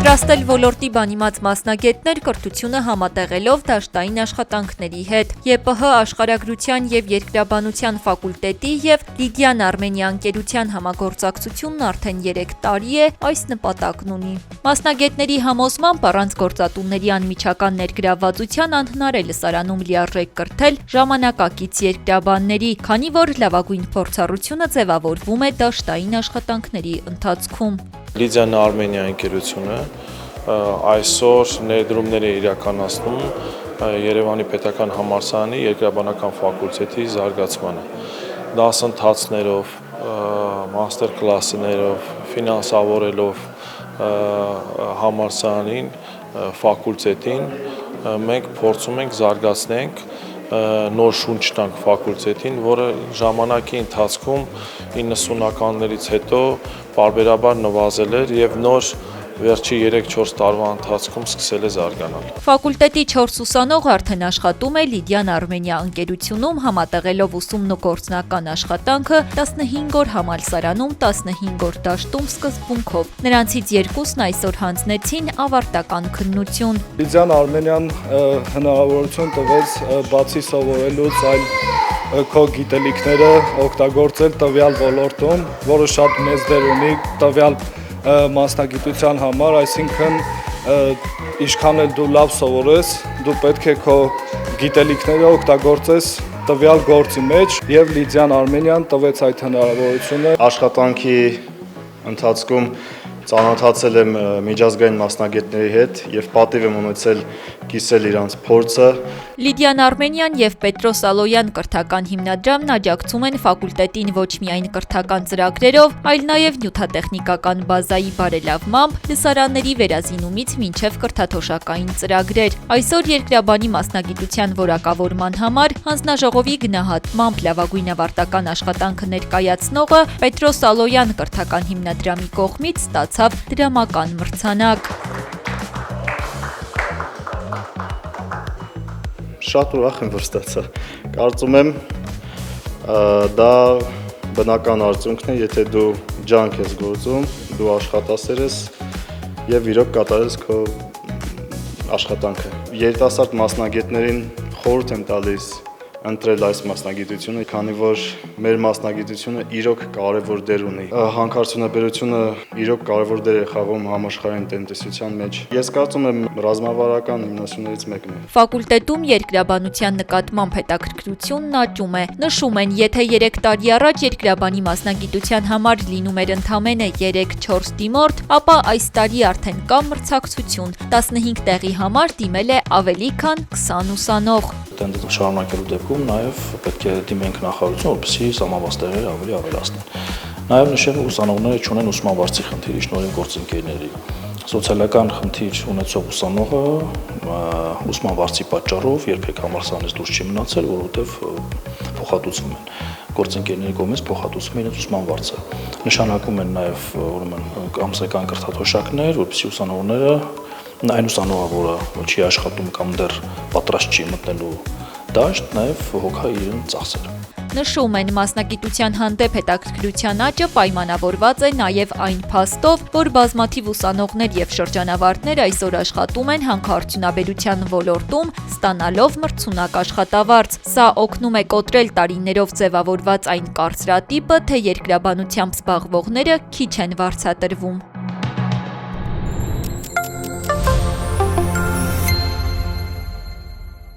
Պատրաստել ոլորտի բանիմաց մասնագետներ կրթությունը համատեղելով դաշտային աշխատանքների հետ։ ԵՊՀ աշխարհագրության և երկրաբանության ֆակուլտետի և Լիդիան Արմենիա ընկերության համագործակցությունն արդեն 3 տարի է այս նպատակն ունի։ Մասնագետների համոզմամբ առանց գործատուների անմիջական ներգրավվածության անհնար է լսարանում լիարժեք կրթել ժամանակակից երկրաբանների, քանի որ լավագույն փորձառությունը ձևավորվում է դաշտային աշխատանքների ընթացքում։ Լիդիան Արմենիա ընկերությունը այսօր ներդրումներ է իրականացնում Երևանի պետական համալսարանի երկրաբանական ֆակուլտետի զարգացմանը, դասընթացներով, մաստեր կլասներով, ֆինանսավորելով համալսարանին, ֆակուլտետին, մենք փորձում ենք զարգացնենք նոր շունչ տանք ֆակուլտետին, որը ժամանակի ընթացքում 90-ականներից հետո պարբերաբար նվազել էր և նոր վերջի 3-4 տարվա ընթացքում սկսել է զարգանալ։ Ֆակուլտետի 4 ուսանող արդեն աշխատում է Լիդիան Արմենիա ընկերությունում, համատեղելով ուսումն ու գործնական աշխատանքը 15 օր համալսարանում, 15 օր դաշտում սկզբունքով։ Նրանցից 2-ն այսօր հանձնեցին ավարտական քննություն։ Լիդիան Արմենիան հնարավորություն տվեց բացի սովորելուց այլ քո գիտելիքները օգտագործել տվյալ ոլորտում, որը շատ մեծ դեր ունի տվյալ մասնագիտության համար, այսինքն ինչքան էլ դու լավ սովորես, դու պետք է քո գիտելիքները օգտագործես տվյալ գործի մեջ, և Լիդիան Արմենիան տվեց այդ հնարավորությունը։ Աշխատանքի ընթացքում ծանոթացել եմ միջազգային մասնագետների հետ և պատիվ եմ ունեցել կիսել իրանց փորձը։ Լիդիան Արմենիան և Պետրոս Ալոյան կրթական հիմնադրամն աջակցում են ֆակուլտետին ոչ միայն կրթական ծրագրերով, այլ նաև նյութատեխնիկական բազայի բարելավմամբ, լսարանների վերազինումից մինչև կրթաթոշակային ծրագրեր։ Այսօր երկրաբանի մասնագիտության որակավորման համար հանձնաժողովի գնահատմամբ լավագույն ավարտական աշխատանքը ներկայացնողը Պետրոս Ալոյան կրթական հիմնադրամի կողմից ստացավ դրամական մրցանակ։ Շատ ուրախ եմ, որ ստացա։ Կարծում եմ դա բնական արդյունքն է, եթե դու ջանք ես գործում, դու աշխատասեր ես և իրոք կատարես քո աշխատանքը։ Երիտասարդ մասնագետներին խորհուրդ եմ տալիս ընտրել այս մասնագիտությունը, քանի որ մեր մասնագիտությունը իրոք կարևոր դեր ունի։ Հանքարդյունաբերությունը իրոք կարևոր դեր է խաղում համաշխարհային տնտեսության մեջ։ Ես կարծում եմ ռազմավարական հիմնասյուներից մեկն է։ Ֆակուլտետում երկրաբանության նկատմամբ հետաքրքրությունն աճում է։ Նշում են, եթե 3 տարի առաջ երկրաբանի մասնագիտության համար լինում էր ընդամենը 3-4 դիմորդ, ապա այս տարի արդեն կա մրցակցություն։ 15 տեղի համար դիմել է ավելի քան 20 ուսանող։ Տենդենսը շարունակելու դեպքում նաև պետք է դիմենք նախարարություն, որպեսզի սահմանված տեղերը ավելի ավելացնեն։ Նաև նշեմ, ուսանողները չունեն ուսման վարձի խնդիր, շնորհիվ գործընկերների։ Սոցիալական խնդիր ունեցող ուսանողը ուսման վարձի պատճառով երբեք համալսարանից դուրս չի մնացել, որովհետև փոխհատուցվում են։ Գործընկերների կողմից փոխհատուցվում է իրենց ուսման վարձը։ Նշանակում են նաև ամսական կրթաթոշակներ, որպեսզի ուսանողները այն ուսանողը, որը չի աշխատում կամ դեռ պատրաստ չի մտնելու դաշտ, նաև հոգա իրեն ծախսերը։ Նշում են, մասնագիտության հանդեպ հետաքրքրության աճը պայմանավորված է նաև այն փաստով, որ բազմաթիվ ուսանողներ և շրջանավարտներ այսօր աշխատում են հանքարդյունաբերության ոլորտում, ստանալով մրցունակ աշխատավարձ։ Սա օգնում է կոտրել տարիներով ձևավորված այն կարծրատիպը, թե երկրաբանությամբ զբաղվողները քիչ են վարձատրվում։